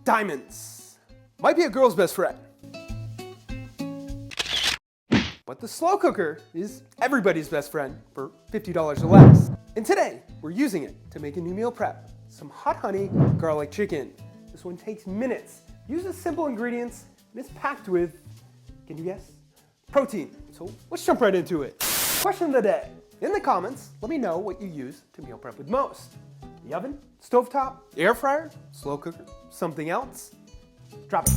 Diamonds might be a girl's best friend, but the slow cooker is everybody's best friend for $50 or less. And today, we're using it to make a new meal prep, some hot honey garlic chicken. This one takes minutes, uses simple ingredients, and is packed with, can you guess? Protein. So let's jump right into it. Question of the day. In the comments, let me know what you use to meal prep with most. The oven, stovetop, air fryer, slow cooker, something else? Drop it.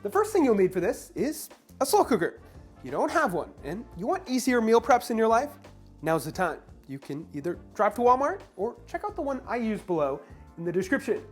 The first thing you'll need for this is a slow cooker. If you don't have one and you want easier meal preps in your life, now's the time. You can either drive to Walmart or check out the one I use below in the description.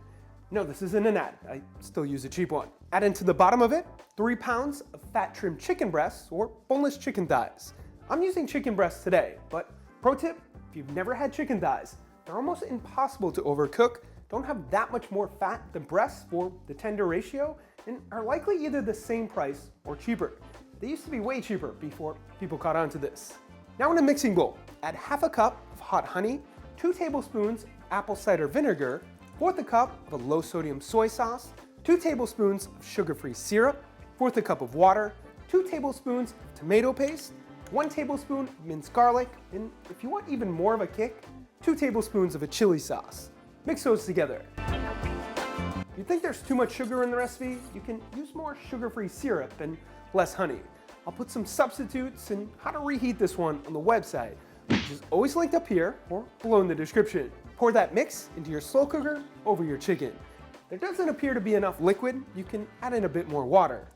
No, this isn't an ad. I still use a cheap one. Add into the bottom of it 3 pounds of fat trimmed chicken breasts or boneless chicken thighs. I'm using chicken breasts today, but pro tip, if you've never had chicken thighs, they're almost impossible to overcook, don't have that much more fat than breasts for the tender ratio, and are likely either the same price or cheaper. They used to be way cheaper before people caught on to this. Now in a mixing bowl, add half a cup of hot honey, 2 tablespoons apple cider vinegar, 1/4 a cup of a low sodium soy sauce, 2 tablespoons of sugar-free syrup, 1/4 a cup of water, 2 tablespoons of tomato paste, 1 tablespoon of minced garlic, and if you want even more of a kick, 2 tablespoons of a chili sauce. Mix those together. If you think there's too much sugar in the recipe, you can use more sugar-free syrup and less honey. I'll put some substitutes and how to reheat this one on the website, which is always linked up here or below in the description. Pour that mix into your slow cooker over your chicken. If there doesn't appear to be enough liquid, you can add in a bit more water.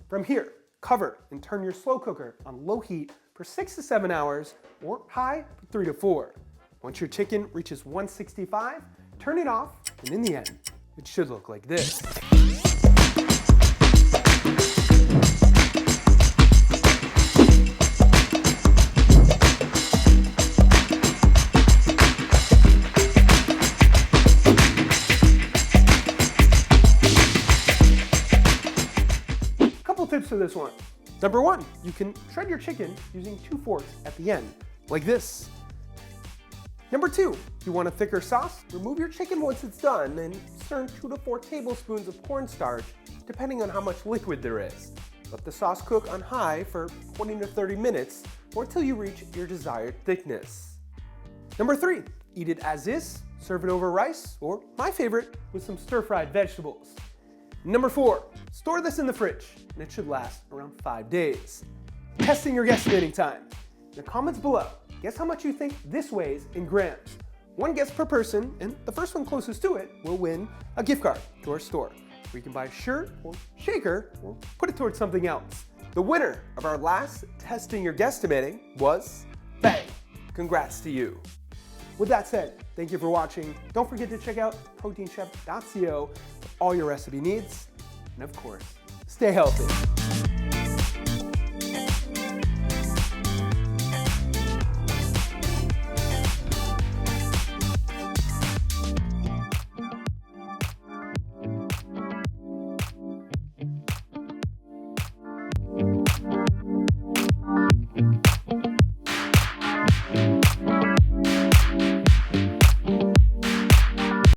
From here, cover and turn your slow cooker on low heat for 6 to 7 hours or high for 3 to 4. Once your chicken reaches 165, turn it off, and in the end, it should look like this. Couple tips for this one. Number 1, you can shred your chicken using 2 forks at the end, like this. Number 2, if you want a thicker sauce, remove your chicken once it's done and stir 2 to 4 tablespoons of cornstarch, depending on how much liquid there is. Let the sauce cook on high for 20 to 30 minutes or until you reach your desired thickness. Number 3, eat it as is, serve it over rice, or my favorite, with some stir-fried vegetables. Number 4, store this in the fridge, and it should last around 5 days. Testing your guesstimating time. In the comments below, guess how much you think this weighs in grams. 1 guess per person, and the first one closest to it will win a gift card to our store, where you can buy a shirt or shaker or put it towards something else. The winner of our last Testing Your Guesstimating was Bang! Congrats to you. With that said, thank you for watching. Don't forget to check out proteinchef.co for all your recipe needs. And of course, stay healthy.